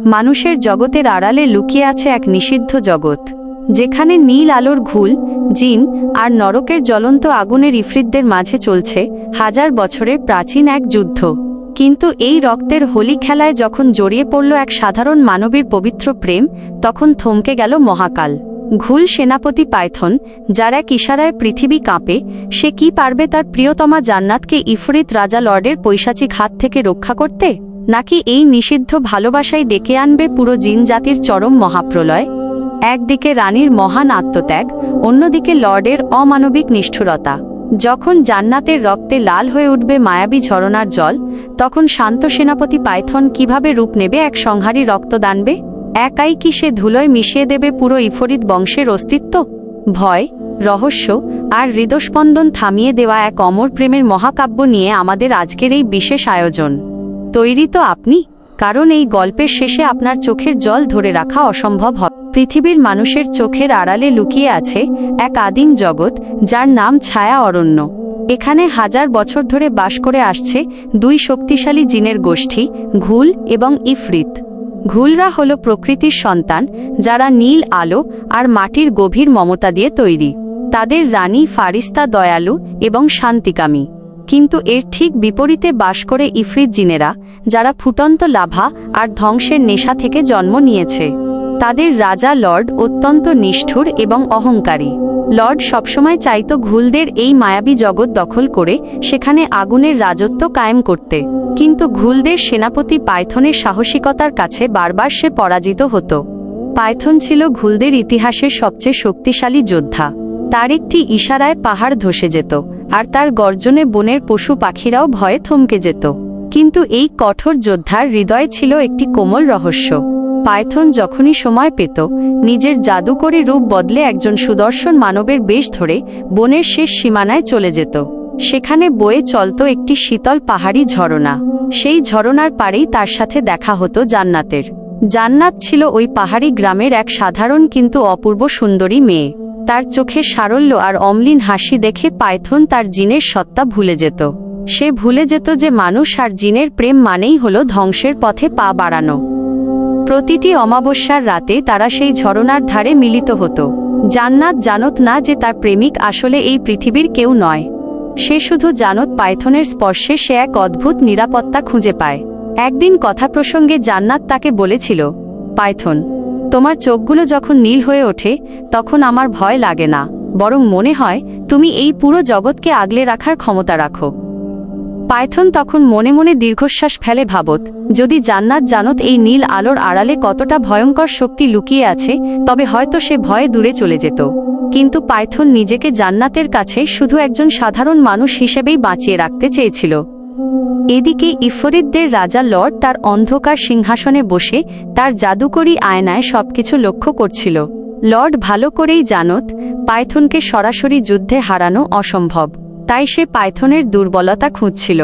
মানুষের জগতের আড়ালে লুকিয়ে আছে এক নিষিদ্ধ জগৎ, যেখানে নীল আলোর ঘুল, জিন আর নরকের জ্বলন্ত আগুনের ইফরিতদের মাঝে চলছে হাজার বছরের প্রাচীন এক যুদ্ধ। কিন্তু এই রক্তের হোলি খেলায় যখন জড়িয়ে পড়ল এক সাধারণ মানবীর পবিত্র প্রেম, তখন থমকে গেল মহাকাল। ঘুল সেনাপতি পাইথন, যার এক ইশারায় পৃথিবী কাঁপে, সে কি পারবে তার প্রিয়তমা জান্নাতকে ইফরিত রাজা লর্ডের পৈশাচিক হাত থেকে রক্ষা করতে? নাকি এই নিষিদ্ধ ভালোবাসাই ডেকে আনবে পুরো জিন জাতির চরম মহাপ্রলয়? একদিকে রানীর মহান আত্মত্যাগ, অন্যদিকে লর্ডের অমানবিক নিষ্ঠুরতা। যখন জান্নাতের রক্তে লাল হয়ে উঠবে মায়াবী ঝরনার জল, তখন শান্ত সেনাপতি পাইথন কিভাবে রূপ নেবে এক সংহারী রক্তদানবে? একাই কি সে ধুলোয় মিশিয়ে দেবে পুরো ইফরিত বংশের অস্তিত্ব? ভয়, রহস্য আর হৃদস্পন্দন থামিয়ে দেওয়া এক অমর প্রেমের মহাকাব্য নিয়ে আমাদের আজকের এই বিশেষ আয়োজন। তৈরি তো আপনি? কারণ এই গল্পের শেষে আপনার চোখের জল ধরে রাখা অসম্ভব হবে। পৃথিবীর মানুষের চোখের আড়ালে লুকিয়ে আছে এক আদিম জগৎ, যার নাম ছায়া অরণ্য। এখানে হাজার বছর ধরে বাস করে আসছে দুই শক্তিশালী জিনের গোষ্ঠী, ঘুল এবং ইফরিত। ঘুলরা হল প্রকৃতির সন্তান, যারা নীল আলো আর মাটির গভীর মমতা দিয়ে তৈরি। তাদের রানী ফারিস্তা দয়ালু এবং শান্তিকামী। কিন্তু এর ঠিক বিপরীতে বাস করে ইফরিত জিনেরা, যারা ফুটন্ত লাভা আর ধ্বংসের নেশা থেকে জন্ম নিয়েছে। তাদের রাজা লর্ড অত্যন্ত নিষ্ঠুর এবং অহংকারী। লর্ড সবসময় চাইত ঘুলদের এই মায়াবী জগৎ দখল করে সেখানে আগুনের রাজত্ব কায়েম করতে। কিন্তু ঘুলদের সেনাপতি পাইথনের সাহসিকতার কাছে বারবার সে পরাজিত হতো। পাইথন ছিল ঘুলদের ইতিহাসের সবচেয়ে শক্তিশালী যোদ্ধা। তার একটি ইশারায় পাহাড় ধসে যেত, আর তার গর্জনে বনের পশু পাখিরাও ভয়ে থমকে যেত। কিন্তু এই কঠোর যোদ্ধার হৃদয়ে ছিল একটি কোমল রহস্য। পাইথন যখনই সময় পেত, নিজের জাদুকরী রূপ বদলে একজন সুদর্শন মানবের বেশ ধরে বনের শেষ সীমানায় চলে যেত। সেখানে বয়ে চলত একটি শীতল পাহাড়ি ঝরনা। সেই ঝরনার পাড়েই তার সাথে দেখা হতো জান্নাতের। জান্নাত ছিল ওই পাহাড়ি গ্রামের এক সাধারণ কিন্তু অপূর্ব সুন্দরী মেয়ে। তার চোখে সারল্য আর অম্লিন হাসি দেখে পাইথন তার জিনের সত্তা ভুলে যেত। সে ভুলে যেত যে মানুষ আর জিনের প্রেম মানেই হলো ধ্বংসের পথে পা বাড়ানো। প্রতিটি অমাবস্যার রাতে তারা সেই ঝরনার ধারে মিলিত হতো। জান্নাত জানত না যে তার প্রেমিক আসলে এই পৃথিবীর কেউ নয়। সে শুধু জানত পাইথনের স্পর্শে সে এক অদ্ভুত নিরাপত্তা খুঁজে পায়। একদিন কথা প্রসঙ্গে জান্নাত তাকে বলেছিল, পাইথন, তোমার চোখগুলো যখন নীল হয়ে ওঠে, তখন আমার ভয় লাগে না, বরং মনে হয় তুমি এই পুরো জগৎকে আগলে রাখার ক্ষমতা রাখো। পাইথন তখন মনে মনে দীর্ঘশ্বাস ফেলে ভাবত, যদি জান্নাত জানত এই নীল আলোর আড়ালে কতটা ভয়ঙ্কর শক্তি লুকিয়ে আছে, তবে হয়তো সে ভয়ে দূরে চলে যেত। কিন্তু পাইথন নিজেকে জান্নাতের কাছে শুধু একজন সাধারণ মানুষ হিসেবেই বাঁচিয়ে রাখতে চেয়েছিল। এদিকে ইফরিতদের রাজা লর্ড তার অন্ধকার সিংহাসনে বসে তার জাদুকরী আয়নায় সবকিছু লক্ষ্য করছিল। লর্ড ভালো করেই জানত পাইথনকে সরাসরি যুদ্ধে হারানো অসম্ভব, তাই সে পাইথনের দুর্বলতা খুঁজছিল।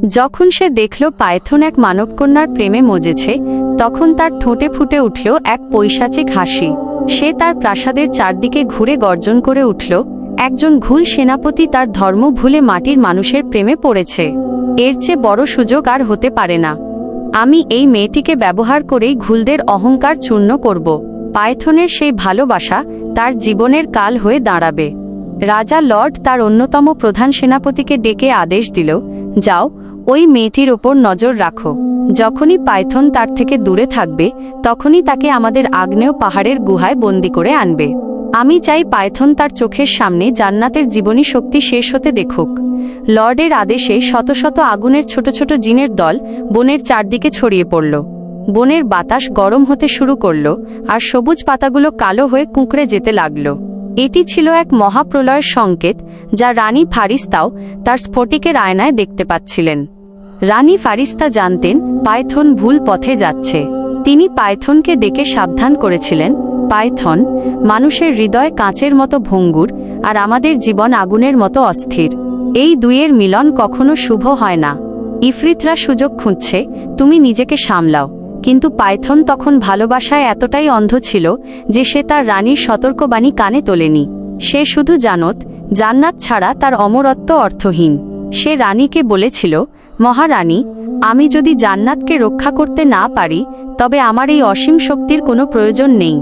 যখন সে দেখল পাইথন এক মানবকন্যার প্রেমে মজেছে, তখন তার ঠোঁটে ফুটে উঠল এক পৈশাচিক হাসি। সে তার প্রাসাদের চারদিকে ঘুরে গর্জন করে উঠল, একজন ঘুল সেনাপতি তার ধর্ম ভুলে মাটির মানুষের প্রেমে পড়েছে। এর চেয়ে বড় সুযোগ আর হতে পারে না। আমি এই মেয়েটিকে ব্যবহার করেই ঘুলদের অহংকার চূর্ণ করব। পাইথনের সেই ভালোবাসা তার জীবনের কাল হয়ে দাঁড়াবে। রাজা লর্ড তার অন্যতম প্রধান সেনাপতিকে ডেকে আদেশ দিল, যাও, ওই মেয়েটির ওপর নজর রাখো। যখনই পাইথন তার থেকে দূরে থাকবে, তখনই তাকে আমাদের আগ্নেয় পাহাড়ের গুহায় বন্দি করে আনবে। আমি চাই পাইথন তার চোখের সামনে জান্নাতের জীবনী শক্তি শেষ হতে দেখুক। লর্ডের আদেশে শত শত আগুনের ছোট ছোট জিনের দল বনের চারদিকে ছড়িয়ে পড়ল। বনের বাতাস গরম হতে শুরু করল, আর সবুজ পাতাগুলো কালো হয়ে কুঁকড়ে যেতে লাগল। এটি ছিল এক মহাপ্রলয়ের সংকেত, যা রানী ফারিস্তাও তার স্ফটিকের আয়নায় দেখতে পাচ্ছিলেন। রানী ফারিস্তা জানতেন পাইথন ভুল পথে যাচ্ছে। তিনি পাইথনকে ডেকে সাবধান করেছিলেন, পাইথন, মানুষের হৃদয় কাঁচের মতো ভঙ্গুর, আর আমাদের জীবন আগুনের মতো অস্থির। এই দুইয়ের মিলন কখনো শুভ হয় না। ইফরিতরা সুযোগ খুঁজছে, তুমি নিজেকে সামলাও। কিন্তু পাইথন তখন ভালোবাসায় এতটাই অন্ধ ছিল যে সে তার রানীর সতর্কবাণী কানে তোলেনি। সে শুধু জানত জান্নাত ছাড়া তার অমরত্ব অর্থহীন। সে রানীকে বলেছিল, মহারানী, আমি যদি জান্নাতকে রক্ষা করতে না পারি তবে আমার এই অসীম শক্তির কোনো প্রয়োজন নেই।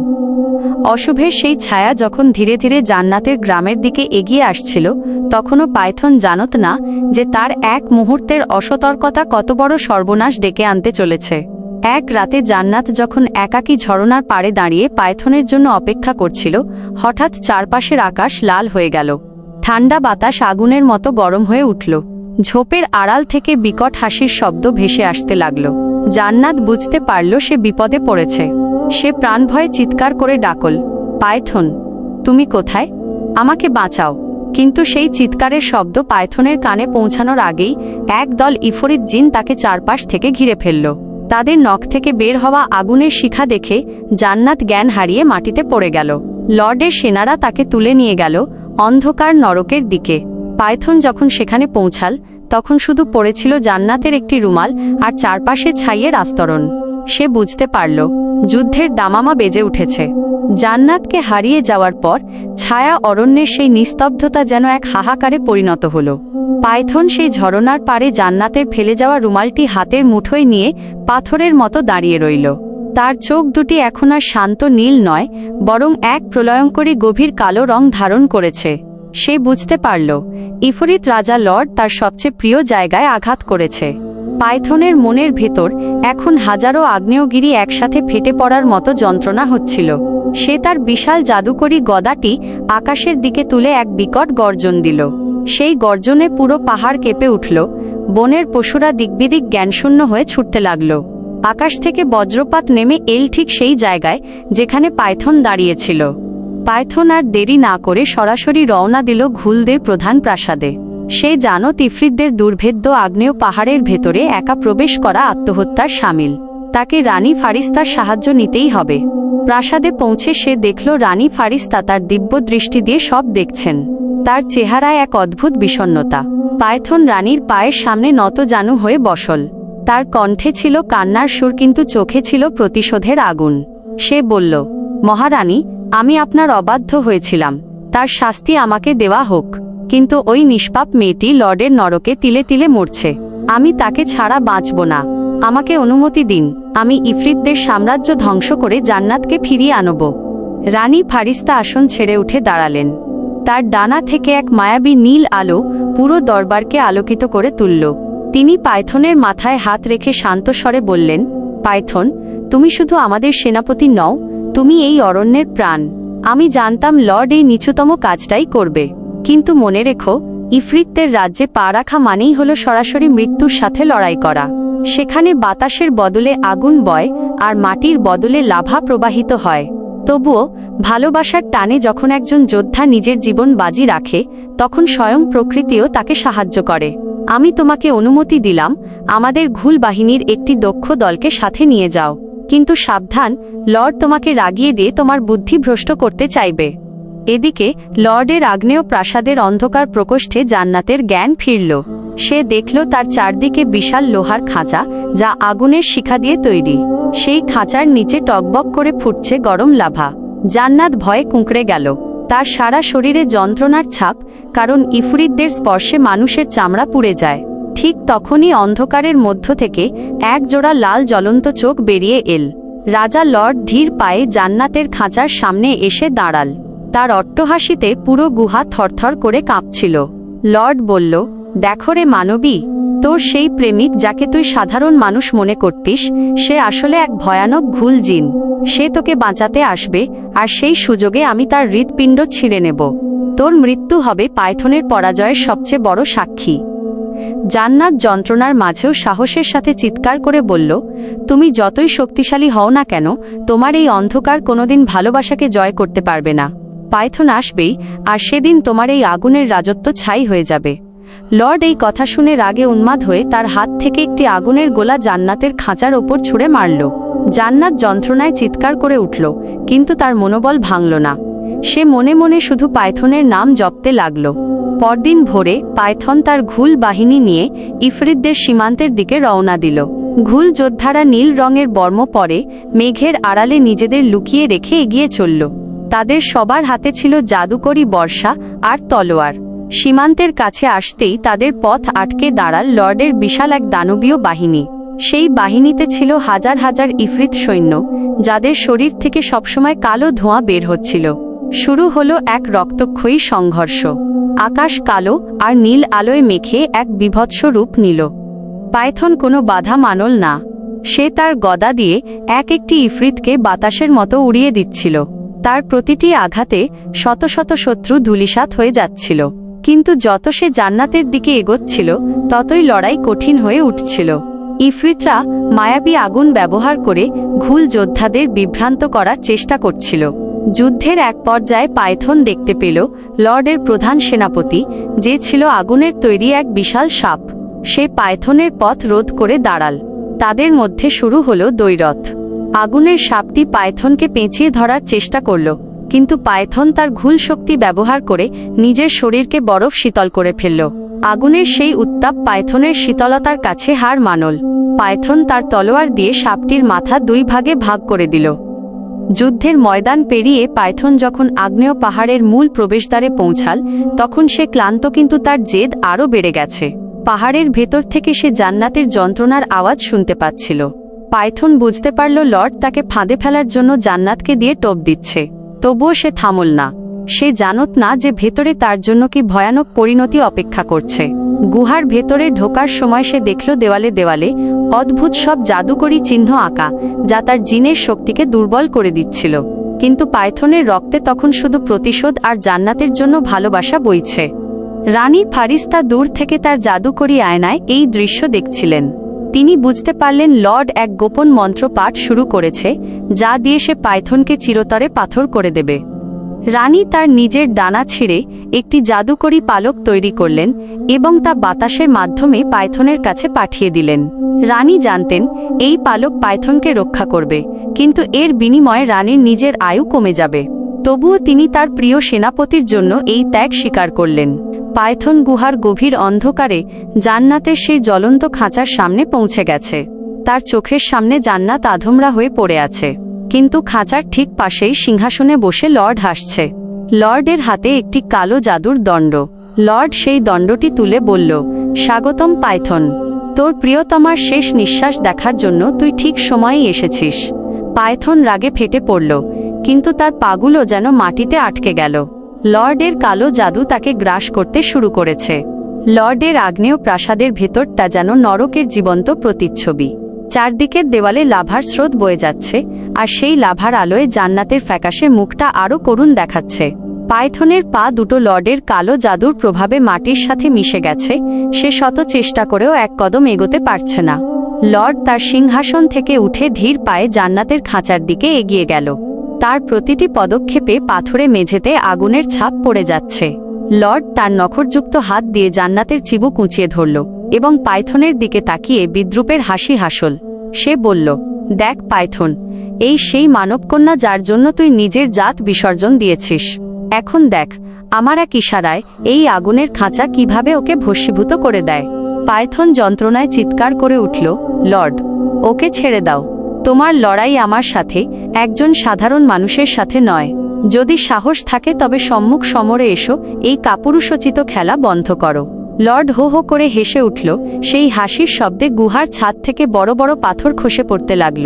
অশুভের সেই ছায়া যখন ধীরে ধীরে জান্নাতের গ্রামের দিকে এগিয়ে আসছিল, তখনও পাইথন জানত না যে তার এক মুহূর্তের অসতর্কতা কত বড় সর্বনাশ ডেকে আনতে চলেছে। এক রাতে জান্নাত যখন একাকী ঝরনার পাড়ে দাঁড়িয়ে পাইথনের জন্য অপেক্ষা করছিল, হঠাৎ চারপাশের আকাশ লাল হয়ে গেল। ঠান্ডা বাতাস আগুনের মতো গরম হয়ে উঠল। ঝোপের আড়াল থেকে বিকট হাসির শব্দ ভেসে আসতে লাগল। জান্নাত বুঝতে পারল সে বিপদে পড়েছে। সে প্রাণভয়ে চিৎকার করে ডাকল, পাইথন, তুমি কোথায়? আমাকে বাঁচাও। কিন্তু সেই চিৎকারের শব্দ পাইথনের কানে পৌঁছানোর আগেই একদল ইফরিত জিন তাকে চারপাশ থেকে ঘিরে ফেলল। তাদের নখ থেকে বের হওয়া আগুনের শিখা দেখে জান্নাত জ্ঞান হারিয়ে মাটিতে পড়ে গেল। লর্ডের সেনারা তাকে তুলে নিয়ে গেল অন্ধকার নরকের দিকে। পাইথন যখন সেখানে পৌঁছাল, তখন শুধু পড়েছিল জান্নাতের একটি রুমাল আর চারপাশে ছাইয়ের আস্তরণ। সে বুঝতে পারল যুদ্ধের দামামা বেজে উঠেছে। জান্নাতকে হারিয়ে যাওয়ার পর ছায়া অরণ্যের সেই নিস্তব্ধতা যেন এক হাহাকারে পরিণত হল। পাইথন সেই ঝরনার পাড়ে জান্নাতের ফেলে যাওয়া রুমালটি হাতের মুঠোয় নিয়ে পাথরের মতো দাঁড়িয়ে রইল। তার চোখ দুটি এখন আর শান্ত নীল নয়, বরং এক প্রলয়ঙ্করী গভীর কালো রং ধারণ করেছে। সে বুঝতে পারল ইফরিত রাজা লর্ড তার সবচেয়ে প্রিয় জায়গায় আঘাত করেছে। পাইথনের মনের ভেতর এখন হাজারো আগ্নেয়গিরি একসাথে ফেটে পড়ার মতো যন্ত্রণা হচ্ছিল। সে তার বিশাল জাদুকরী গদাটি আকাশের দিকে তুলে এক বিকট গর্জন দিল। সেই গর্জনে পুরো পাহাড় কেঁপে উঠল। বনের পশুরা দিকবিদিক জ্ঞানশূন্য হয়ে ছুটতে লাগল। আকাশ থেকে বজ্রপাত নেমে এল ঠিক সেই জায়গায় যেখানে পাইথন দাঁড়িয়েছিল। পাইথন আর দেরি না করে সরাসরি রওনা দিল ঘুলদের প্রধান প্রাসাদে। সে জানো ইফরিতদের দুর্ভেদ্য আগ্নেয় পাহাড়ের ভেতরে একা প্রবেশ করা আত্মহত্যার শামিল। তাকে রানী ফারিস্তার সাহায্য নিতেই হবে। প্রাসাদে পৌঁছে সে দেখল রানী ফারিস্তা তার দিব্য দৃষ্টি দিয়ে সব দেখছেন। তার চেহারায় এক অদ্ভুত বিষণ্ণতা। পাইথন রানীর পায়ের সামনে নতজানু হয়ে বসল। তার কণ্ঠে ছিল কান্নার সুর, কিন্তু চোখে ছিল প্রতিশোধের আগুন। সে বলল, মহারানী, আমি আপনার অবাধ্য হয়েছিলাম, তার শাস্তি আমাকে দেওয়া হোক। কিন্তু ওই নিষ্পাপ মেয়েটি লর্ডের নরকে তিলে তিলে মরছে। আমি তাকে ছাড়া বাঁচব না। আমাকে অনুমতি দিন, আমি ইফরিতদের সাম্রাজ্য ধ্বংস করে জান্নাতকে ফিরিয়ে আনব। রানী ফারিস্তা আসন ছেড়ে উঠে দাঁড়ালেন। তার ডানা থেকে এক মায়াবী নীল আলো পুরো দরবারকে আলোকিত করে তুলল। তিনি পাইথনের মাথায় হাত রেখে শান্ত স্বরে বললেন, পাইথন, তুমি শুধু আমাদের সেনাপতি নও, তুমি এই অরণ্যের প্রাণ। আমি জানতাম লর্ড এই নিচুতম কাজটাই করবে। কিন্তু মনে রেখো, ইফরিতদের রাজ্যে পা রাখা মানেই হলো সরাসরি মৃত্যুর সাথে লড়াই করা। সেখানে বাতাসের বদলে আগুন বয় আর মাটির বদলে লাভা প্রবাহিত হয়। তবুও ভালোবাসার টানে যখন একজন যোদ্ধা নিজের জীবন বাজি রাখে, তখন স্বয়ং প্রকৃতিও তাকে সাহায্য করে। আমি তোমাকে অনুমতি দিলাম, আমাদের ঘুল বাহিনীর একটি দক্ষ দলকে সাথে নিয়ে যাও। কিন্তু সাবধান, লর্ড তোমাকে রাগিয়ে দিয়ে তোমার বুদ্ধি ভ্রষ্ট করতে চাইবে। এদিকে লর্ডের আগ্নেয় প্রাসাদের অন্ধকার প্রকোষ্ঠে জান্নাতের জ্ঞান ফিরল। সে দেখল তার চারদিকে বিশাল লোহার খাঁচা, যা আগুনের শিখা দিয়ে তৈরি। সেই খাঁচার নিচে টকবক করে ফুটছে গরম লাভা। জান্নাত ভয়ে কুঁকড়ে গেল। তার সারা শরীরে যন্ত্রণার ছাপ, কারণ ইফরিতদের স্পর্শে মানুষের চামড়া পুড়ে যায়। ঠিক তখনই অন্ধকারের মধ্য থেকে এক জোড়া লাল জ্বলন্ত চোখ বেরিয়ে এল। রাজা লর্ড ধীর পায়ে জান্নাতের খাঁচার সামনে এসে দাঁড়াল। তার অট্টহাসিতে পুরো গুহা থরথর করে কাঁপছিল। লর্ড বলল, দেখো রে মানবী, তোর সেই প্রেমিক যাকে তুই সাধারণ মানুষ মনে করতিস, সে আসলে এক ভয়ানক ঘুল জিন। সে তোকে বাঁচাতে আসবে, আর সেই সুযোগে আমি তার হৃৎপিণ্ড ছিঁড়ে নেব। তোর মৃত্যু হবে পাইথনের পরাজয়ের সবচেয়ে বড় সাক্ষী। জান্নাত যন্ত্রণার মাঝেও সাহসের সাথে চিৎকার করে বলল, তুমি যতই শক্তিশালী হও না কেন, তোমার এই অন্ধকার কোনোদিন ভালোবাসাকে জয় করতে পারবে না। পাইথন আসবেই, আর সেদিন তোমার এই আগুনের রাজত্ব ছাই হয়ে যাবে। লর্ড এই কথা শুনে রাগে উন্মাদ হয়ে তার হাত থেকে একটি আগুনের গোলা জান্নাতের খাঁচার ওপর ছুঁড়ে মারল। জান্নাত যন্ত্রণায় চিৎকার করে উঠল, কিন্তু তার মনোবল ভাঙল না। সে মনে মনে শুধু পাইথনের নাম জপতে লাগল। পরদিন ভোরে পাইথন তার ঘুল বাহিনী নিয়ে ইফরিতদের সীমান্তের দিকে রওনা দিল। ঘুল যোদ্ধারা নীল রঙের বর্ম পরে মেঘের আড়ালে নিজেদের লুকিয়ে রেখে এগিয়ে চলল। তাদের সবার হাতে ছিল জাদুকরী বর্ষা আর তলোয়ার। সীমান্তের কাছে আসতেই তাদের পথ আটকে দাঁড়াল লর্ডের বিশাল এক দানবীয় বাহিনী। সেই বাহিনীতে ছিল হাজার হাজার ইফরিত সৈন্য, যাদের শরীর থেকে সবসময় কালো ধোঁয়া বের হচ্ছিল। শুরু হলো এক রক্তক্ষয়ী সংঘর্ষ। আকাশ কালো আর নীল আলোয় মেখে এক বীভৎস রূপ নিল। পাইথন কোনো বাধা মানল না। সে তার গদা দিয়ে এক একটি ইফরিতকে বাতাসের মতো উড়িয়ে দিচ্ছিল। তার প্রতিটি আঘাতে শত শত শত্রু ধূলিসাৎ হয়ে যাচ্ছিল। কিন্তু যত সে জান্নাতের দিকে এগোচ্ছিল, ততই লড়াই কঠিন হয়ে উঠছিল। ইফরিতরা মায়াবী আগুন ব্যবহার করে ঘুল যোদ্ধাদের বিভ্রান্ত করার চেষ্টা করছিল। যুদ্ধের এক পর্যায়ে পাইথন দেখতে পেল লর্ডের প্রধান সেনাপতি, যে ছিল আগুনের তৈরি এক বিশাল সাপ। সে পাইথনের পথ রোধ করে দাঁড়াল। তাদের মধ্যে শুরু হলো দ্বৈরথ। আগুনের সাপটি পাইথনকে পেঁচিয়ে ধরার চেষ্টা করল, কিন্তু পাইথন তার ঘুল শক্তি ব্যবহার করে নিজের শরীরকে বরফ শীতল করে ফেলল। আগুনের সেই উত্তাপ পাইথনের শীতলতার কাছে হার মানল। পাইথন তার তলোয়ার দিয়ে সাপটির মাথা দুই ভাগে ভাগ করে দিল। যুদ্ধের ময়দান পেরিয়ে পাইথন যখন আগ্নেয় পাহাড়ের মূল প্রবেশদ্বারে পৌঁছাল, তখন সে ক্লান্ত, কিন্তু তার জেদ আরও বেড়ে গেছে। পাহাড়ের ভেতর থেকে সে জান্নাতের যন্ত্রণার আওয়াজ শুনতে পাচ্ছিল। পাইথন বুঝতে পারল লর্ড তাকে ফাঁদে ফেলার জন্য জান্নাতকে দিয়ে টোপ দিচ্ছে। তবুও সে থামল না। সে জানত না যে ভেতরে তার জন্য কি ভয়ানক পরিণতি অপেক্ষা করছে। গুহার ভেতরে ঢোকার সময় সে দেখল দেওয়ালে দেওয়ালে অদ্ভুত সব জাদুকরী চিহ্ন আঁকা, যা তার জিনের শক্তিকে দুর্বল করে দিচ্ছিল। কিন্তু পাইথনের রক্তে তখন শুধু প্রতিশোধ আর জান্নাতের জন্য ভালোবাসা বইছে। রানী ফারিস্তা দূর থেকে তার জাদুকরী আয়নায় এই দৃশ্য দেখছিলেন। তিনি বুঝতে পারলেন লর্ড এক গোপন মন্ত্র পাঠ শুরু করেছে, যা দিয়ে সে পাইথনকে চিরতরে পাথর করে দেবে। রানী তার নিজের ডানা ছিঁড়ে একটি জাদুকরী পালক তৈরি করলেন এবং তা বাতাসের মাধ্যমে পাইথনের কাছে পাঠিয়ে দিলেন। রানী জানতেন এই পালক পাইথনকে রক্ষা করবে, কিন্তু এর বিনিময়ে রানীর নিজের আয়ু কমে যাবে। তবুও তিনি তার প্রিয় সেনাপতির জন্য এই ত্যাগ স্বীকার করলেন। পাইথন গুহার গভীর অন্ধকারে জান্নাতের সেই জ্বলন্ত খাঁচার সামনে পৌঁছে গেছে। তার চোখের সামনে জান্নাত আধমরা হয়ে পড়ে আছে, কিন্তু খাঁচার ঠিক পাশেই সিংহাসনে বসে লর্ড হাসছে। লর্ডের হাতে একটি কালো জাদুর দণ্ড। লর্ড সেই দণ্ডটি তুলে বলল, স্বাগতম পাইথন, তোর প্রিয়তমার শেষ নিঃশ্বাস দেখার জন্য তুই ঠিক সময়েই এসেছিস। পাইথন রাগে ফেটে পড়ল, কিন্তু তার পাগুলো যেন মাটিতে আটকে গেল। লর্ডের কালো জাদু তাকে গ্রাস করতে শুরু করেছে। লর্ডের আগ্নেয় প্রাসাদের ভেতরটা যেন নরকের জীবন্ত প্রতিচ্ছবি। চারদিকের দেওয়ালে লাভার স্রোত বয়ে যাচ্ছে, আর সেই লাভার আলোয় জান্নাতের ফ্যাকাশে মুখটা আরও করুণ দেখাচ্ছে। পাইথনের পা দুটো লর্ডের কালো জাদুর প্রভাবে মাটির সাথে মিশে গেছে। সে শত চেষ্টা করেও এক কদম এগোতে পারছে না। লর্ড তার সিংহাসন থেকে উঠে ধীর পায়ে জান্নাতের খাঁচার দিকে এগিয়ে গেল। তার প্রতিটি পদক্ষেপে পাথরে মেঝেতে আগুনের ছাপ পড়ে যাচ্ছে। লর্ড তার নখরযুক্ত হাত দিয়ে জান্নাতের চিবুক উঁচিয়ে ধরল এবং পাইথনের দিকে তাকিয়ে বিদ্রূপের হাসি হাসল। সে বলল, দেখ পাইথন, এই সেই মানবকন্যা যার জন্য তুই নিজের জাত বিসর্জন দিয়েছিস। এখন দেখ আমার এক ইশারায় এই আগুনের খাঁচা কিভাবে ওকে ভস্মীভূত করে দেয়। পাইথন যন্ত্রণায় চিৎকার করে উঠল, লর্ড, ওকে ছেড়ে দাও। তোমার লড়াই আমার সাথে, একজন সাধারণ মানুষের সাথে নয়। যদি সাহস থাকে তবে সম্মুখ সমরে এসো, এই কাপুরুষোচিত খেলা বন্ধ করো। লর্ড হো হো করে হেসে উঠল। সেই হাসির শব্দে গুহার ছাদ থেকে বড় বড় পাথর খসে পড়তে লাগল।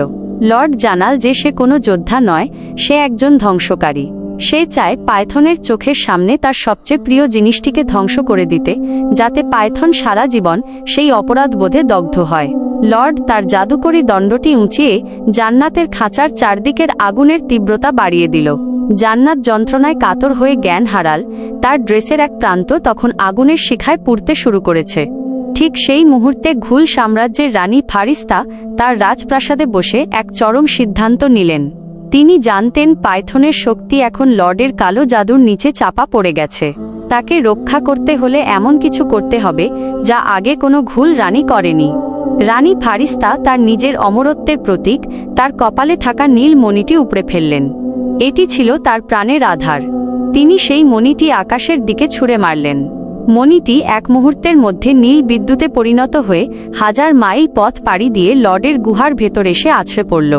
লর্ড জানাল যে সে কোনো যোদ্ধা নয়, সে একজন ধ্বংসকারী। সে চায় পাইথনের চোখের সামনে তার সবচেয়ে প্রিয় জিনিসটিকে ধ্বংস করে দিতে, যাতে পাইথন সারা জীবন সেই অপরাধবোধে দগ্ধ হয়। লর্ড তার জাদুকরী দণ্ডটি উঁচিয়ে জান্নাতের খাঁচার চারদিকের আগুনের তীব্রতা বাড়িয়ে দিল। জান্নাত যন্ত্রণায় কাতর হয়ে জ্ঞান হারাল। তার ড্রেসের এক প্রান্ত তখন আগুনের শিখায় পুড়তে শুরু করেছে। ঠিক সেই মুহূর্তে ঘুল সাম্রাজ্যের রানী ফারিস্তা তার রাজপ্রাসাদে বসে এক চরম সিদ্ধান্ত নিলেন। তিনি জানতেন পাইথনের শক্তি এখন লর্ডের কালো জাদুর নিচে চাপা পড়ে গেছে। তাকে রক্ষা করতে হলে এমন কিছু করতে হবে যা আগে কোনো ঘুল রানী করেনি। রানী ফারিস্তা তার নিজের অমরত্বের প্রতীক, তার কপালে থাকা নীল মণিটি উপড়ে ফেললেন। এটি ছিল তার প্রাণের আধার। তিনি সেই মণিটি আকাশের দিকে ছুঁড়ে মারলেন। মণিটি এক মুহূর্তের মধ্যে নীল বিদ্যুতে পরিণত হয়ে হাজার মাইল পথ পাড়ি দিয়ে লর্ডের গুহার ভেতর এসে আছড়ে পড়ল।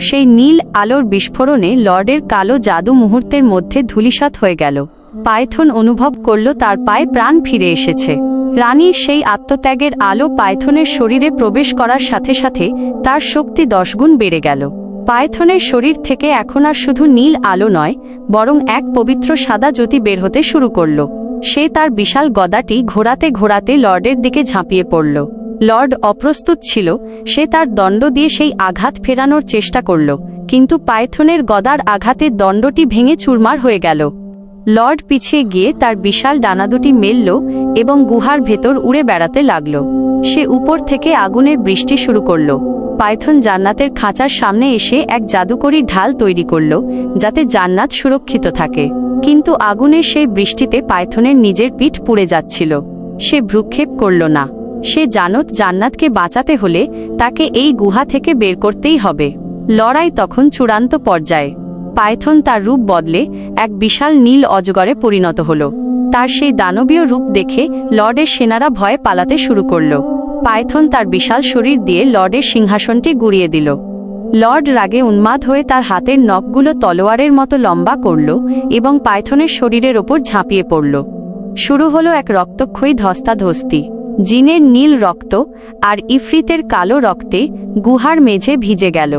সেই নীল আলোর বিস্ফোরণে লর্ডের কালো জাদু মুহূর্তের মধ্যে ধূলিসাৎ হয়ে গেল। পাইথন অনুভব করল তার পায়ে প্রাণ ফিরে এসেছে। রানীর সেই আত্মত্যাগের আলো পাইথনের শরীরে প্রবেশ করার সাথে সাথে তার শক্তি 10 গুণ বেড়ে গেল। পাইথনের শরীর থেকে এখন আর শুধু নীল আলো নয়, বরং এক পবিত্র সাদা জ্যোতি বের হতে শুরু করল। সে তার বিশাল গদাটি ঘোরাতে ঘোরাতে লর্ডের দিকে ঝাঁপিয়ে পড়ল। লর্ড অপ্রস্তুত ছিল। সে তার দণ্ড দিয়ে সেই আঘাত ফেরানোর চেষ্টা করল, কিন্তু পাইথনের গদার আঘাতে দণ্ডটি ভেঙে চুরমার হয়ে গেল। লর্ড পিছিয়ে গিয়ে তার বিশাল ডানা দুটি মেলল এবং গুহার ভেতর উড়ে বেড়াতে লাগল। সে উপর থেকে আগুনের বৃষ্টি শুরু করল। পাইথন জান্নাতের খাঁচার সামনে এসে এক জাদুকরী ঢাল তৈরি করল, যাতে জান্নাত সুরক্ষিত থাকে। কিন্তু আগুনের সেই বৃষ্টিতে পাইথনের নিজের পিঠ পুড়ে যাচ্ছিল। সে ভ্রুক্ষেপ করল না। সে জানত জান্নাতকে বাঁচাতে হলে তাকে এই গুহা থেকে বের করতেই হবে। লড়াই তখন চূড়ান্ত পর্যায়ে। পাইথন তার রূপ বদলে এক বিশাল নীল অজগরে পরিণত হল। তার সেই দানবীয় রূপ দেখে লর্ডের সেনারা ভয়ে পালাতে শুরু করল। পাইথন তার বিশাল শরীর দিয়ে লর্ডের সিংহাসনটি গুঁড়িয়ে দিল। লর্ড রাগে উন্মাদ হয়ে তার হাতের নখগুলো তলোয়ারের মতো লম্বা করল এবং পাইথনের শরীরের ওপর ঝাঁপিয়ে পড়ল। শুরু হলো এক রক্তক্ষয়ী ধস্তাধস্তি। জিনের নীল রক্ত আর ইফরিতের কালো রক্তে গুহার মেঝে ভিজে গেল।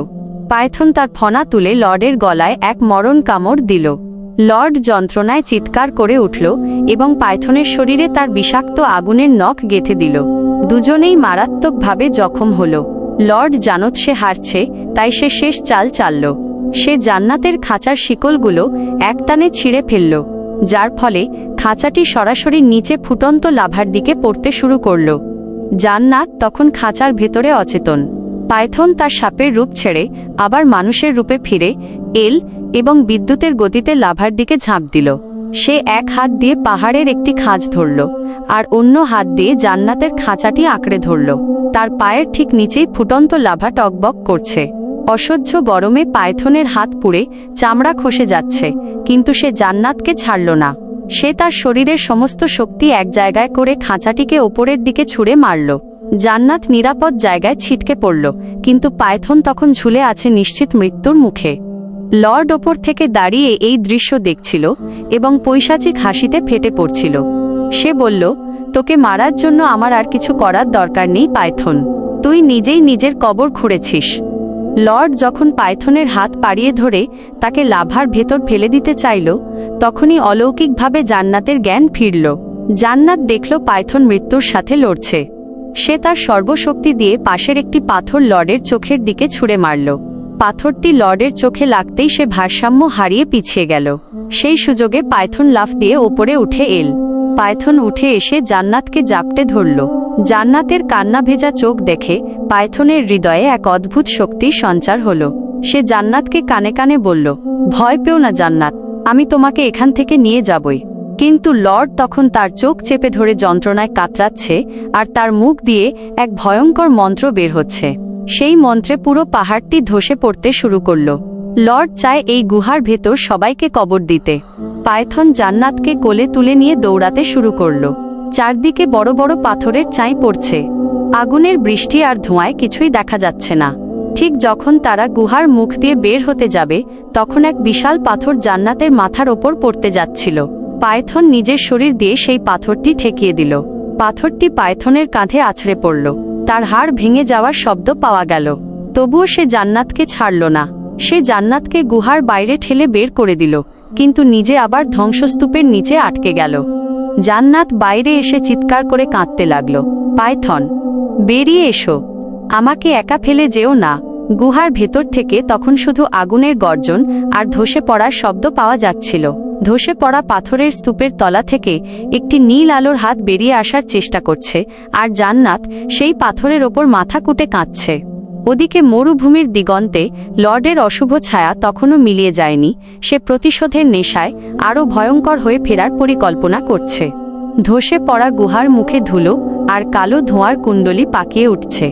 পাইথন তার ফনা তুলে লর্ডের গলায় এক মরণ কামড় দিল। লর্ড যন্ত্রণায় চিৎকার করে উঠল এবং পাইথনের শরীরে তার বিষাক্ত আগুনের নখ গেঁথে দিল। দুজনেই মারাত্মকভাবে জখম হল। লর্ড জানত সে হারছে, তাই সে শেষ চাল চালল। সে জান্নাতের খাঁচার শিকলগুলো একটানে ছিঁড়ে ফেলল, যার ফলে খাঁচাটি সরাসরি নিচে ফুটন্ত লাভার দিকে পড়তে শুরু করল। জান্নাত তখন খাঁচার ভেতরে অচেতন। পাইথন তার সাপের রূপ ছেড়ে আবার মানুষের রূপে ফিরে এল এবং বিদ্যুতের গতিতে লাভার দিকে ঝাঁপ দিল। সে এক হাত দিয়ে পাহাড়ের একটি খাঁজ ধরল আর অন্য হাত দিয়ে জান্নাতের খাঁচাটি আঁকড়ে ধরল। তার পায়ের ঠিক নিচেই ফুটন্ত লাভা টকবক করছে। অসহ্য গরমে পাইথনের হাত পুড়ে চামড়া খসে যাচ্ছে, কিন্তু সে জান্নাতকে ছাড়ল না। সে তার শরীরের সমস্ত শক্তি এক জায়গায় করে খাঁচাটিকে ওপরের দিকে ছুঁড়ে মারল। জান্নাত নিরাপদ জায়গায় ছিটকে পড়ল, কিন্তু পাইথন তখন ঝুলে আছে নিশ্চিত মৃত্যুর মুখে। লর্ড ওপর থেকে দাঁড়িয়ে এই দৃশ্য দেখছিল এবং পৈশাচিক হাসিতে ফেটে পড়ছিল। সে বলল, তোকে মারার জন্য আমার আর কিছু করার দরকার নেই পাইথন। তুই নিজেই নিজের কবর খুঁড়েছিস। লর্ড যখন পাইথনের হাত পাড়িয়ে ধরে তাকে লাভার ভেতর ফেলে দিতে চাইল, তখনই অলৌকিকভাবে জান্নাতের জ্ঞান ফিরল। জান্নাত দেখল পাইথন মৃত্যুর সাথে লড়ছে। সে তার সর্বশক্তি দিয়ে পাশের একটি পাথর লর্ডের চোখের দিকে ছুঁড়ে মারল। পাথরটি লর্ডের চোখে লাগতেই সে ভারসাম্য হারিয়ে পিছিয়ে গেল। সেই সুযোগে পাইথন লাফ দিয়ে ওপরে উঠে এল। পাইথন উঠে এসে জান্নাতকে জাপটে ধরল। জান্নাতের কান্না ভেজা চোখ দেখে পাইথনের হৃদয়ে এক অদ্ভুত শক্তির সঞ্চার হল। সে জান্নাতকে কানে কানে বলল, ভয় পেও না জান্নাত, আমি তোমাকে এখান থেকে নিয়ে যাবই। কিন্তু লর্ড তখন তার চোখ চেপে ধরে যন্ত্রণায় কাতরাচ্ছে আর তার মুখ দিয়ে এক ভয়ঙ্কর মন্ত্র বের হচ্ছে। সেই মন্ত্রে পুরো পাহাড়টি ধসে পড়তে শুরু করল। লর্ড চায় এই গুহার ভেতর সবাইকে কবর দিতে। পাইথন জান্নাতকে কোলে তুলে নিয়ে দৌড়াতে শুরু করল। চারদিকে বড় বড় পাথরের চাই পড়ছে। আগুনের বৃষ্টি আর ধোঁয়ায় কিছুই দেখা যাচ্ছে না। ঠিক যখন তারা গুহার মুখ দিয়ে বের হতে যাবে, তখন এক বিশাল পাথর জান্নাতের মাথার ওপর পড়তে যাচ্ছিল। পাইথন নিজের শরীর দিয়ে সেই পাথরটি ঠেকিয়ে দিল। পাথরটি পাইথনের কাঁধে আছড়ে পড়ল। তার হাড় ভেঙে যাওয়ার শব্দ পাওয়া গেল। তবুও সে জান্নাতকে ছাড়ল না। সে জান্নাতকে গুহার বাইরে ঠেলে বের করে দিল, কিন্তু নিজে আবার ধ্বংসস্তূপের নিচে আটকে গেল। জান্নাত বাইরে এসে চিৎকার করে কাঁদতে লাগল, পাইথন, বেরিয়ে এসো, আমাকে একা ফেলে যেও না। গুহার ভেতর থেকে তখন শুধু আগুনের গর্জন আর ধসে পড়ার শব্দ পাওয়া যাচ্ছিল। ধসে পড়া পাথরের স্তূপের তলা থেকে একটি নীল আলোর হাত বেরিয়ে আসার চেষ্টা করছে, আর জান্নাত সেই পাথরের ওপর মাথা কুটে কাঁদছে। ওদিকে মরুভূমির দিগন্তে লর্ডের অশুভ ছায়া তখনও মিলিয়ে যায়নি। সে প্রতিশোধের নেশায় আরও ভয়ঙ্কর হয়ে ফেরার পরিকল্পনা করছে। ধসে পড়া গুহার মুখে ধুলো আর কালো ধোঁয়ার কুণ্ডলি পাকিয়ে উঠছে।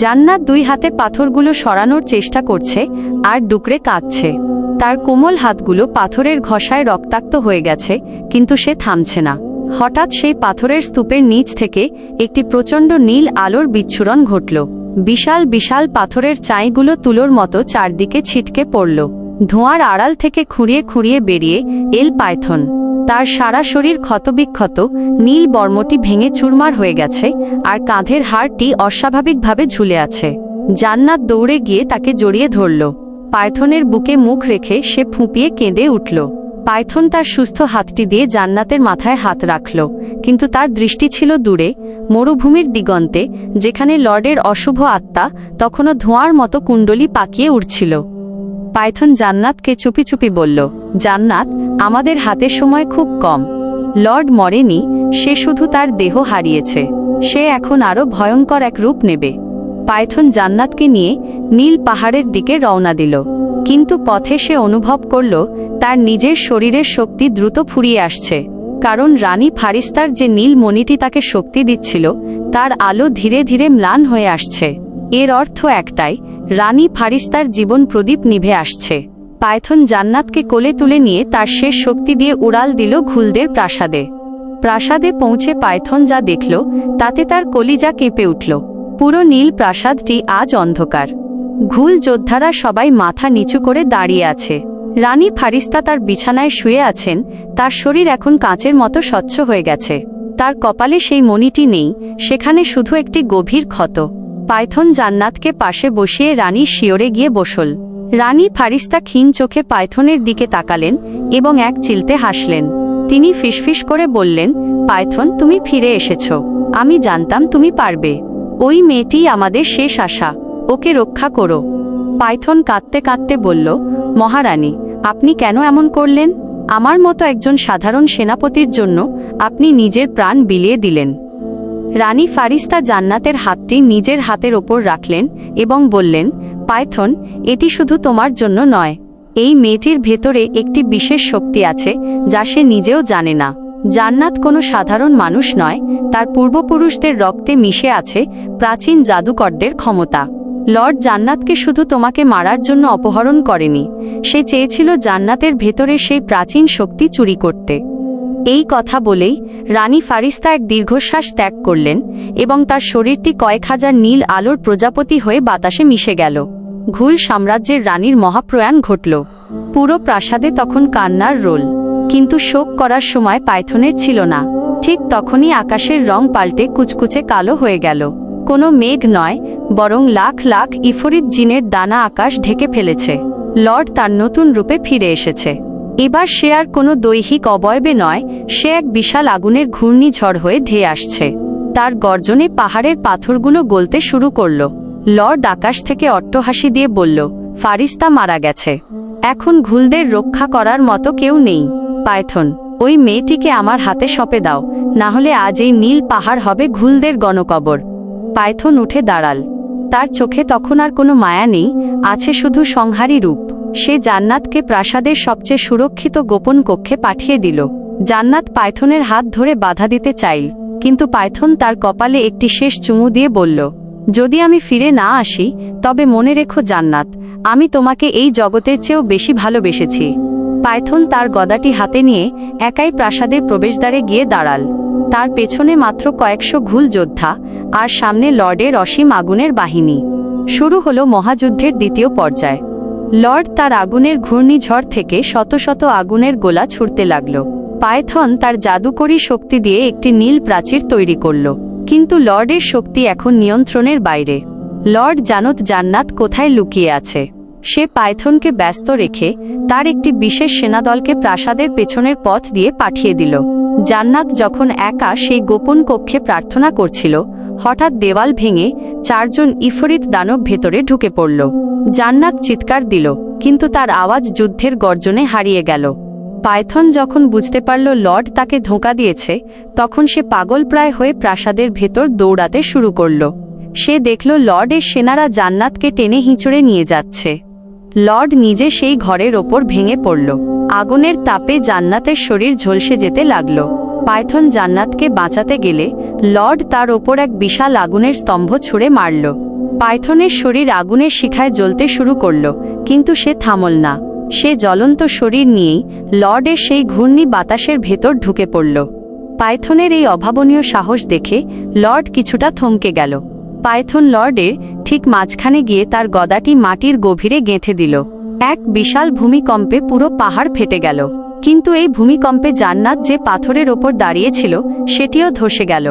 জান্নাত দুই হাতে পাথরগুলো সরানোর চেষ্টা করছে আর ডুকরে কাঁদছে। তার কোমল হাতগুলো পাথরের ঘষায় রক্তাক্ত হয়ে গেছে, কিন্তু সে থামছে না। হঠাৎ সেই পাথরের স্তূপের নিচ থেকে একটি প্রচণ্ড নীল আলোর বিচ্ছুরণ ঘটল। বিশাল বিশাল পাথরের চাইগুলো তুলোর মতো চারদিকে ছিটকে পড়ল। ধোঁয়ার আড়াল থেকে খুঁড়িয়ে খুঁড়িয়ে বেরিয়ে এল পাইথন। তার সারা শরীর ক্ষতবিক্ষত, নীল বর্মটি ভেঙে চুরমার হয়ে গেছে, আর কাঁধের হাড়টি অস্বাভাবিকভাবে ঝুলে আছে। জান্নাত দৌড়ে গিয়ে তাকে জড়িয়ে ধরল। পাইথনের বুকে মুখ রেখে সে ফুঁপিয়ে কেঁদে উঠল। পাইথন তার সুস্থ হাতটি দিয়ে জান্নাতের মাথায় হাত রাখল, কিন্তু তার দৃষ্টি ছিল দূরে, মরুভূমির দিগন্তে, যেখানে লর্ডের অশুভ আত্মা তখনও ধোঁয়ার মতো কুণ্ডলী পাকিয়ে উঠছিল। পাইথন জান্নাতকে চুপি চুপি বলল, জান্নাত, আমাদের হাতে সময় খুব কম। লর্ড মরেনি, সে শুধু তার দেহ হারিয়েছে। সে এখন আরও ভয়ঙ্কর এক রূপ নেবে। পাইথন জান্নাতকে নিয়ে নীল পাহাড়ের দিকে রওনা দিল, কিন্তু পথে সে অনুভব করল তার নিজের শরীরের শক্তি দ্রুত ফুরিয়ে আসছে, কারণ রানী ফারিস্তার যে নীল মণিটি তাকে শক্তি দিচ্ছিল তার আলো ধীরে ধীরে ম্লান হয়ে আসছে। এর অর্থ একটাই, রানী ফারিস্তার জীবন প্রদীপ নিভে আসছে। পাইথন জান্নাতকে কোলে তুলে নিয়ে তার শেষ শক্তি দিয়ে উড়াল দিল ঘুলদের প্রাসাদে। প্রাসাদে পৌঁছে পাইথন যা দেখল তাতে তার কলিজা কেঁপে উঠল। পুরো নীল প্রাসাদটি আজ অন্ধকার। ঘুল যোদ্ধারা সবাই মাথা নিচু করে দাঁড়িয়ে আছে। রানী ফারিস্তা তার বিছানায় শুয়ে আছেন, তার শরীর এখন কাঁচের মতো স্বচ্ছ হয়ে গেছে। তার কপালে সেই মণিটি নেই, সেখানে শুধু একটি গভীর ক্ষত। পাইথন জান্নাতকে পাশে বসিয়ে রানীর শিয়রে গিয়ে বসল। রানী ফারিস্তা ক্ষীণ চোখে পাইথনের দিকে তাকালেন এবং এক চিলতে হাসলেন। তিনি ফিসফিস করে বললেন, পাইথন, তুমি ফিরে এসেছ। আমি জানতাম তুমি পারবে। ওই মেয়েটি আমাদের শেষ আশা, ওকে রক্ষা করো। পাইথন কাঁদতে কাঁদতে বলল, মহারানী, আপনি কেন এমন করলেন? আমার মতো একজন সাধারণ সেনাপতির জন্য আপনি নিজের প্রাণ বিলিয়ে দিলেন। রানী ফারিস্তা জান্নাতের হাতটি নিজের হাতের ওপর রাখলেন এবং বললেন, পাইথন, এটি শুধু তোমার জন্য নয়। এই মেয়েটির ভেতরে একটি বিশেষ শক্তি আছে যা সে নিজেও জানে না। জান্নাত কোনো সাধারণ মানুষ নয়, তার পূর্বপুরুষদের রক্তে মিশে আছে প্রাচীন জাদুকরদের ক্ষমতা। লর্ড জান্নাতকে শুধু তোমাকে মারার জন্য অপহরণ করেনি, সে চেয়েছিল জান্নাতের ভেতরে সেই প্রাচীন শক্তি চুরি করতে। এই কথা বলেই রানী ফারিস্তা এক দীর্ঘশ্বাস ত্যাগ করলেন এবং তার শরীরটি কয়েক হাজার নীল আলোর প্রজাপতি হয়ে বাতাসে মিশে গেল। ঘুল সাম্রাজ্যের রানীর মহাপ্রয়াণ ঘটল। পুরো প্রাসাদে তখন কান্নার রোল, কিন্তু শোক করার সময় পাইথনের ছিল না। ঠিক তখনই আকাশের রং পাল্টে কুচকুচে কালো হয়ে গেল। কোনো মেঘ নয়, বরং লাখ লাখ ইফরিত জিনের দানা আকাশ ঢেকে ফেলেছে। লর্ড তার নতুন রূপে ফিরে এসেছে। এবার সে আর কোনো দৈহিক অবয়বে নয়, সে এক বিশাল আগুনের ঘূর্ণিঝড় হয়ে ধেয়ে আসছে। তার গর্জনে পাহাড়ের পাথরগুলো গলতে শুরু করল। লর্ড আকাশ থেকে অট্টহাসি দিয়ে বলল, ফারিস্তা মারা গেছে। এখন ঘুলদের রক্ষা করার মতো কেউ নেই। পাইথন, ওই মেয়েটিকে আমার হাতে সঁপে দাও, না হলে আজ এই নীল পাহাড় হবে ঘুলদের গণকবর। পাইথন উঠে দাঁড়াল। তার চোখে তখন আর কোনো মায়া নেই, আছে শুধু সংহারী রূপ। সে জান্নাতকে প্রাসাদের সবচেয়ে সুরক্ষিত গোপন কক্ষে পাঠিয়ে দিল। জান্নাত পাইথনের হাত ধরে বাধা দিতে চাইল, কিন্তু পাইথন তার কপালে একটি শেষ চুমু দিয়ে বলল, যদি আমি ফিরে না আসি তবে মনে রেখো জান্নাত, আমি তোমাকে এই জগতের চেয়েও বেশি ভালোবেসেছি। পাইথন তার গদাটি হাতে নিয়ে একাই প্রাসাদের প্রবেশদ্বারে গিয়ে দাঁড়াল। তার পেছনে মাত্র কয়েকশো ঘুল যোদ্ধা, আর সামনে লর্ডের অসীম আগুনের বাহিনী। শুরু হলো মহাযুদ্ধের দ্বিতীয় পর্যায়। লর্ড তার আগুনের ঘূর্ণিঝড় থেকে শত শত আগুনের গোলা ছুড়তে লাগল। পাইথন তার জাদুকরী শক্তি দিয়ে একটি নীল প্রাচীর তৈরি করল, কিন্তু লর্ডের শক্তি এখন নিয়ন্ত্রণের বাইরে। লর্ড জান্নাত কোথায় লুকিয়ে আছে। সে পাইথনকে ব্যস্ত রেখে তার একটি বিশেষ সেনাদলকে প্রাসাদের পেছনের পথ দিয়ে পাঠিয়ে দিল। জান্নাত যখন একা সেই গোপন কক্ষে প্রার্থনা করছিল, হঠাৎ দেওয়াল ভেঙে 4 জন ইফরিত দানব ভেতরে ঢুকে পড়ল। জান্নাত চিৎকার দিল, কিন্তু তার আওয়াজ যুদ্ধের গর্জনে হারিয়ে গেল। পাইথন যখন বুঝতে পারল লর্ড তাকে ধোঁকা দিয়েছে, তখন সে পাগলপ্রায় হয়ে প্রাসাদের ভেতর দৌড়াতে শুরু করল। সে দেখল লর্ডের সেনারা জান্নাতকে টেনে হিঁচড়ে নিয়ে যাচ্ছে। লর্ড নিজে সেই ঘরের ওপর ভেঙে পড়ল। আগুনের তাপে জান্নাতের শরীর ঝলসে যেতে লাগল। পাইথন জান্নাতকে বাঁচাতে গেলে লর্ড তার ওপর এক বিশাল আগুনের স্তম্ভ ছুঁড়ে মারল। পাইথনের শরীর আগুনের শিখায় জ্বলতে শুরু করল, কিন্তু সে থামল না। সে জ্বলন্ত শরীর নিয়েই লর্ডের সেই ঘূর্ণি বাতাসের ভেতর ঢুকে পড়ল। পাইথনের এই অভাবনীয় সাহস দেখে লর্ড কিছুটা থমকে গেল। পাইথন লর্ডের ঠিক মাঝখানে গিয়ে তার গদাটি মাটির গভীরে গেঁথে দিল। এক বিশাল ভূমিকম্পে পুরো পাহাড় ফেটে গেল। কিন্তু এই ভূমিকম্পে জান্নাত যে পাথরের ওপর দাঁড়িয়েছিল সেটিও ধসে গেল।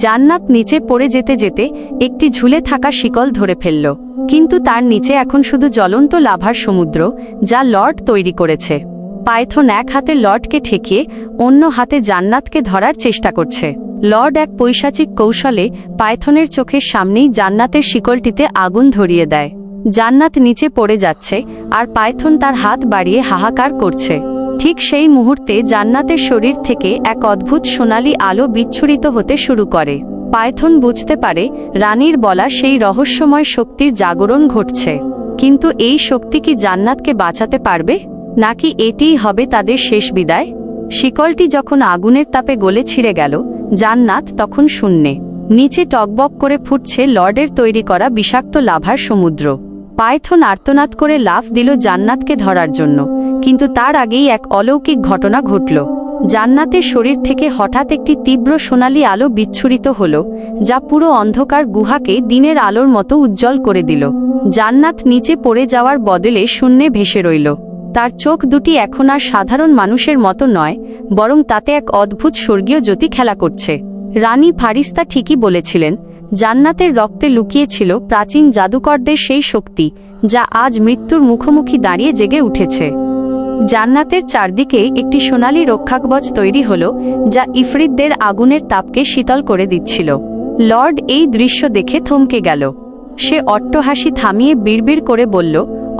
জান্নাত নিচে পড়ে যেতে যেতে একটি ঝুলে থাকা শিকল ধরে ফেলল, কিন্তু তার নিচে এখন শুধু জ্বলন্ত লাভার সমুদ্র, যা লর্ড তৈরি করেছে। পাইথন এক হাতে লর্ডকে ঠেকিয়ে অন্য হাতে জান্নাতকে ধরার চেষ্টা করছে। লর্ড এক পৈশাচিক কৌশলে পাইথনের চোখের সামনেই জান্নাতের শিকলটিতে আগুন ধরিয়ে দেয়। জান্নাত নিচে পড়ে যাচ্ছে আর পাইথন তার হাত বাড়িয়ে হাহাকার করছে। ঠিক সেই মুহূর্তে জান্নাতের শরীর থেকে এক অদ্ভুত সোনালি আলো বিচ্ছুরিত হতে শুরু করে। পাইথন বুঝতে পারে রানীর বলা সেই রহস্যময় শক্তির জাগরণ ঘটছে। কিন্তু এই শক্তি কি জান্নাতকে বাঁচাতে পারবে, নাকি এটিই হবে তাদের শেষ বিদায়? শিকলটি যখন আগুনের তাপে গলে ছিঁড়ে গেল, জান্নাত তখন শূন্যে। নিচে টকবক করে ফুটছে লর্ডের তৈরি করা বিষাক্ত লাভার সমুদ্র। পাইথন আর্তনাদ করে লাফ দিল জান্নাতকে ধরার জন্য, কিন্তু তার আগেই এক অলৌকিক ঘটনা ঘটল। জান্নাতের শরীর থেকে হঠাৎ একটি তীব্র সোনালি আলো বিচ্ছুরিত হল, যা পুরো অন্ধকার গুহাকে দিনের আলোর মতো উজ্জ্বল করে দিল। জান্নাত নিচে পড়ে যাওয়ার বদলে শূন্যে ভেসে রইল। তার চোখ দুটি এখন আর সাধারণ মানুষের মতো নয়, বরং তাতে এক অদ্ভুত স্বর্গীয় জ্যোতি খেলা করছে। রানী ফারিস্তা ঠিকই বলেছিলেন, জান্নাতের রক্তে লুকিয়েছিল প্রাচীন জাদুকরদের সেই শক্তি, যা আজ মৃত্যুর মুখোমুখি দাঁড়িয়ে জেগে উঠেছে। জান্নাতের চারদিকে একটি সোনালি রক্ষাকবচ তৈরি হল, যা ইফরিতদের আগুনের তাপকে শীতল করে দিচ্ছিল। লর্ড এই দৃশ্য দেখে থমকে গেল। সে অট্টহাসি থামিয়ে বিড়বিড় করে বলল,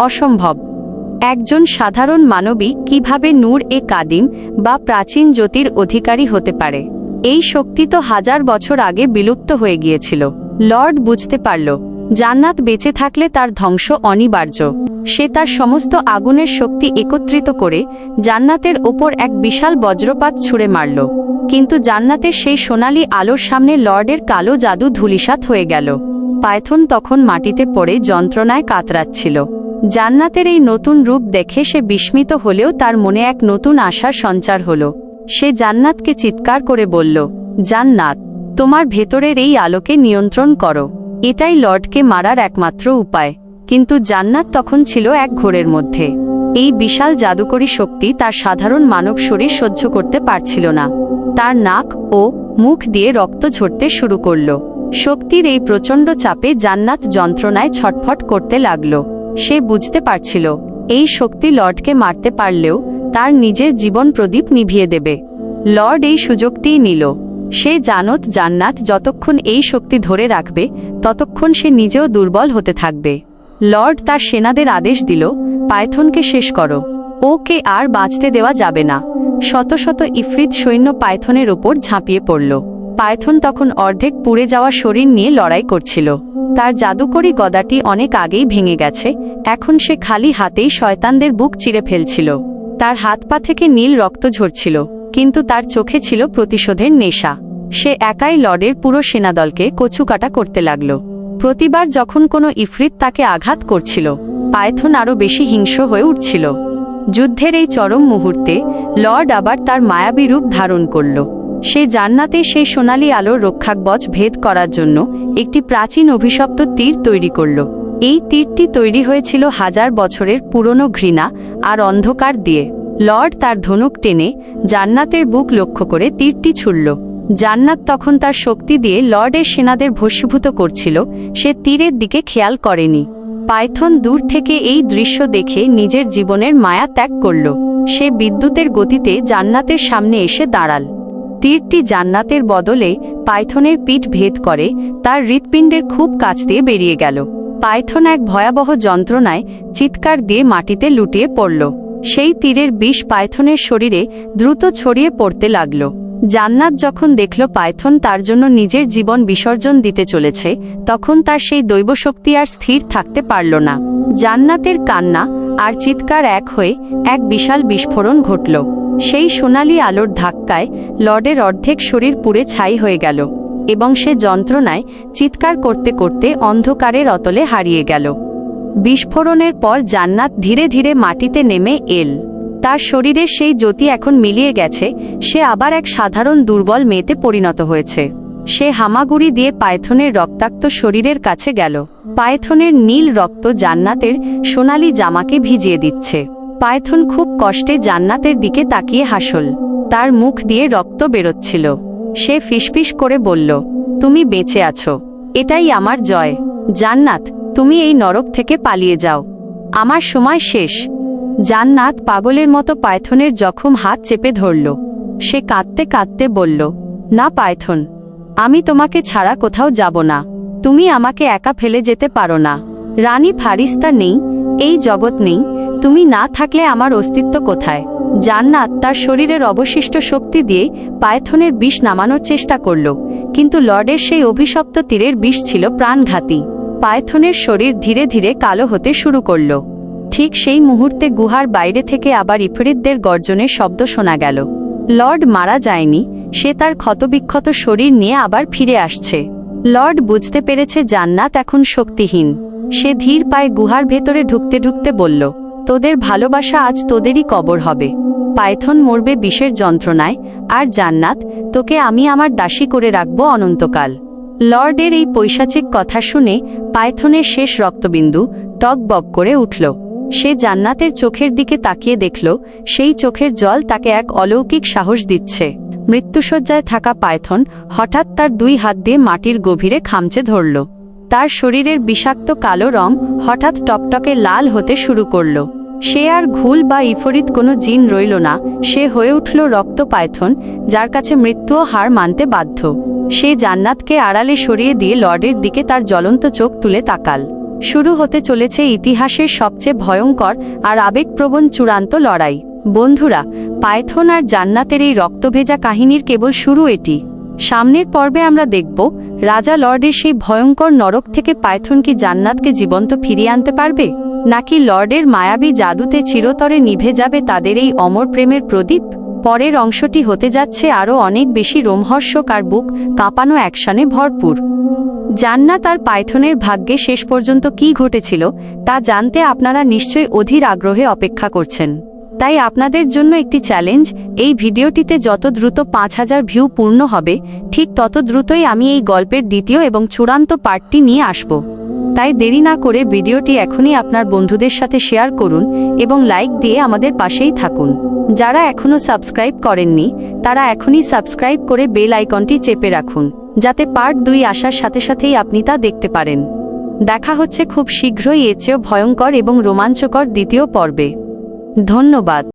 অসম্ভব। একজন সাধারণ মানবী কিভাবে নূর এ কাদিম বা প্রাচীন জ্যোতির অধিকারী হতে পারে? এই শক্তি তো হাজার বছর আগে বিলুপ্ত হয়ে গিয়েছিল। লর্ড বুঝতে পারল, জান্নাত বেঁচে থাকলে তার ধ্বংস অনিবার্য। সে তার সমস্ত আগুনের শক্তি একত্রিত করে জান্নাতের ওপর এক বিশাল বজ্রপাত ছুঁড়ে মারল। কিন্তু জান্নাতের সেই সোনালি আলোর সামনে লর্ডের কালো জাদু ধূলিসাৎ হয়ে গেল। পাইথন তখন মাটিতে পড়ে যন্ত্রণায় কাতরাচ্ছিল। জান্নাতের এই নতুন রূপ দেখে সে বিস্মিত হলেও তার মনে এক নতুন আশার সঞ্চার হল। সে জান্নাতকে চিৎকার করে বলল, জান্নাত, তোমার ভেতরের এই আলোকে নিয়ন্ত্রণ করো। এটাই লর্ডকে মারার একমাত্র উপায়। কিন্তু জান্নাত তখন ছিল এক ঘোরের মধ্যে। এই বিশাল জাদুকরী শক্তি তার সাধারণ মানব শরীর সহ্য করতে পারছিল না। তার নাক ও মুখ দিয়ে রক্ত ঝরতে শুরু করল। শক্তির এই প্রচণ্ড চাপে জান্নাত যন্ত্রণায় ছটফট করতে লাগল। সে বুঝতে পারছিল, এই শক্তি লর্ডকে মারতে পারলেও তার নিজের জীবন প্রদীপ নিভিয়ে দেবে। লর্ড এই সুযোগটিই নিল। সে জানত জান্নাত যতক্ষণ এই শক্তি ধরে রাখবে, ততক্ষণ সে নিজেও দুর্বল হতে থাকবে। লর্ড তার সেনাদের আদেশ দিল, পাইথনকে শেষ করো। ওকে আর বাঁচতে দেওয়া যাবে না। শত শত ইফরিত সৈন্য পাইথনের ওপর ঝাঁপিয়ে পড়ল। পাইথন তখন অর্ধেক পুড়ে যাওয়া শরীর নিয়ে লড়াই করছিল। তার জাদুকরী গদাটি অনেক আগেই ভেঙে গেছে। এখন সে খালি হাতেই শয়তানদের বুক চিরে ফেলছিল। তার হাত পা থেকে নীল রক্ত ঝরছিল, কিন্তু তার চোখে ছিল প্রতিশোধের নেশা। সে একাই লর্ডের পুরো সেনাদলকে কচুকাটা করতে লাগল। প্রতিবার যখন কোনো ইফরিত তাকে আঘাত করছিল, পাইথন আরও বেশি হিংস্র হয়ে উঠছিল। যুদ্ধের এই চরম মুহূর্তে লর্ড আবার তার মায়াবী রূপ ধারণ করল। সে জান্নাতে সেই সোনালি আলোর রক্ষাকবচ ভেদ করার জন্য একটি প্রাচীন অভিশপ্ত তীর তৈরি করল। এই তীরটি তৈরি হয়েছিল হাজার বছরের পুরনো ঘৃণা আর অন্ধকার দিয়ে। লর্ড তার ধনুক টেনে জান্নাতের বুক লক্ষ্য করে তীরটি ছুড়ল। জান্নাত তখন তার শক্তি দিয়ে লর্ডের সেনাদের ভস্মীভূত করছিল। সে তীরের দিকে খেয়াল করেনি। পাইথন দূর থেকে এই দৃশ্য দেখে নিজের জীবনের মায়া ত্যাগ করল। সে বিদ্যুতের গতিতে জান্নাতের সামনে এসে দাঁড়াল। তীরটি জান্নাতের বদলে পাইথনের পিঠ ভেদ করে তার হৃৎপিণ্ডের খুব কাছ দিয়ে বেরিয়ে গেল। পাইথন এক ভয়াবহ যন্ত্রণায় চিৎকার দিয়ে মাটিতে লুটিয়ে পড়ল। সেই তীরের বিষ পাইথনের শরীরে দ্রুত ছড়িয়ে পড়তে লাগল। জান্নাত যখন দেখল পাইথন তার জন্য নিজের জীবন বিসর্জন দিতে চলেছে, তখন তার সেই দৈবশক্তি আর স্থির থাকতে পারল না। জান্নাতের কান্না আর চিৎকার এক হয়ে এক বিশাল বিস্ফোরণ ঘটল। সেই সোনালি আলোর ধাক্কায় লর্ডের অর্ধেক শরীর পুড়ে ছাই হয়ে গেল এবং সে যন্ত্রণায় চিৎকার করতে করতে অন্ধকারের অতলে হারিয়ে গেল। বিস্ফোরণের পর জান্নাত ধীরে ধীরে মাটিতে নেমে এল। তার শরীরের সেই জ্যোতি এখন মিলিয়ে গেছে। সে আবার এক সাধারণ দুর্বল মেয়েতে পরিণত হয়েছে। সে হামাগুড়ি দিয়ে পাইথনের রক্তাক্ত শরীরের কাছে গেল। পাইথনের নীল রক্ত জান্নাতের সোনালি জামাকে ভিজিয়ে দিচ্ছে। পাইথন খুব কষ্টে জান্নাতের দিকে তাকিয়ে হাসল। তার মুখ দিয়ে রক্ত বেরোচ্ছিল। সে ফিসফিস করে বলল, তুমি বেঁচে আছো, এটাই আমার জয়। জান্নাত, তুমি এই নরক থেকে পালিয়ে যাও, আমার সময় শেষ। জান্নাত পাগলের মতো পাইথনের জখম হাত চেপে ধরল। সে কাঁদতে কাঁদতে বলল, না পাইথন, আমি তোমাকে ছাড়া কোথাও যাব না। তুমি আমাকে একা ফেলে যেতে পারো না। রানী ফারিস্তা নেই, এই জগৎ নেই, তুমি না থাকলে আমার অস্তিত্ব কোথায়? জান্নাত তার শরীরের অবশিষ্ট শক্তি দিয়ে পাইথনের বিষ নামানোর চেষ্টা করল, কিন্তু লর্ডের সেই অভিশপ্ত তীরের বিষ ছিল প্রাণঘাতী। পাইথনের শরীর ধীরে ধীরে কালো হতে শুরু করল। ঠিক সেই মুহূর্তে গুহার বাইরে থেকে আবার ইফরিতদের গর্জনের শব্দ শোনা গেল। লর্ড মারা যায়নি, সে তার ক্ষতবিক্ষত শরীর নিয়ে আবার ফিরে আসছে। লর্ড বুঝতে পেরেছে জান্নাত এখন শক্তিহীন। সে ধীর পায়ে গুহার ভেতরে ঢুকতে ঢুকতে বলল, তোদের ভালোবাসা আজ তোদেরই কবর হবে। পাইথন মরবে বিষের যন্ত্রণায়, আর জান্নাত, তোকে আমি আমার দাসী করে রাখব অনন্তকাল। লর্ডের এই পৈশাচিক কথা শুনে পাইথনের শেষ রক্তবিন্দু টকবক করে উঠল। সে জান্নাতের চোখের দিকে তাকিয়ে দেখল, সেই চোখের জল তাকে এক অলৌকিক সাহস দিচ্ছে। মৃত্যুশয্যায় থাকা পাইথন হঠাৎ তার দুই হাত দিয়ে মাটির গভীরে খামচে ধরল। তার শরীরের বিষাক্ত কালো রং হঠাৎ টকটকে লাল হতে শুরু করল। সে আর ঘুল বা ইফরিত কোনো জিন রইল না, সে হয়ে উঠল রক্ত পাইথন, যার কাছে মৃত্যুও হার মানতে বাধ্য। সে জান্নাতকে আড়ালে সরিয়ে দিয়ে লর্ডের দিকে তার জ্বলন্ত চোখ তুলে তাকাল। শুরু হতে চলেছে ইতিহাসের সবচেয়ে ভয়ঙ্কর আর আবেগপ্রবণ চূড়ান্ত লড়াই। বন্ধুরা, পাইথন আর জান্নাতের এই রক্তভেজা কাহিনীর কেবল শুরু। এটি সামনের পর্বে আমরা দেখব, রাজা লর্ডের সেই ভয়ঙ্কর নরক থেকে পাইথন কি জান্নাতকে জীবন্ত ফিরিয়ে আনতে পারবে, নাকি লর্ডের মায়াবী জাদুতে চিরতরে নিভে যাবে তাদের এই অমর প্রেমের প্রদীপ। পরের অংশটি হতে যাচ্ছে আরও অনেক বেশি রোমহর্ষক আর বুক কাঁপানো অ্যাকশনে ভরপুর। জান্নাত আর পাইথনের ভাগ্যে শেষ পর্যন্ত কী ঘটেছিল তা জানতে আপনারা নিশ্চয়ই অধীর আগ্রহে অপেক্ষা করছেন। তাই আপনাদের জন্য একটি চ্যালেঞ্জ, এই ভিডিওটিতে যত দ্রুত 5000 ভিউ পূর্ণ হবে, ঠিক তত দ্রুতই আমি এই গল্পের দ্বিতীয় এবং চূড়ান্ত পার্টটি নিয়ে আসব। তাই দেরি না করে ভিডিওটি এখনই আপনার বন্ধুদের সাথে শেয়ার করুন এবং লাইক দিয়ে আমাদের পাশেই থাকুন। যারা এখনও সাবস্ক্রাইব করেননি, তারা এখনই সাবস্ক্রাইব করে বেল আইকনটি চেপে রাখুন, যাতে পার্ট 2 আসার সাথে সাথেই আপনি তা দেখতে পারেন। দেখা হচ্ছে খুব শীঘ্রই এর চেয়েও ভয়ঙ্কর এবং রোমাঞ্চকর দ্বিতীয় পর্বে। ধন্যবাদ।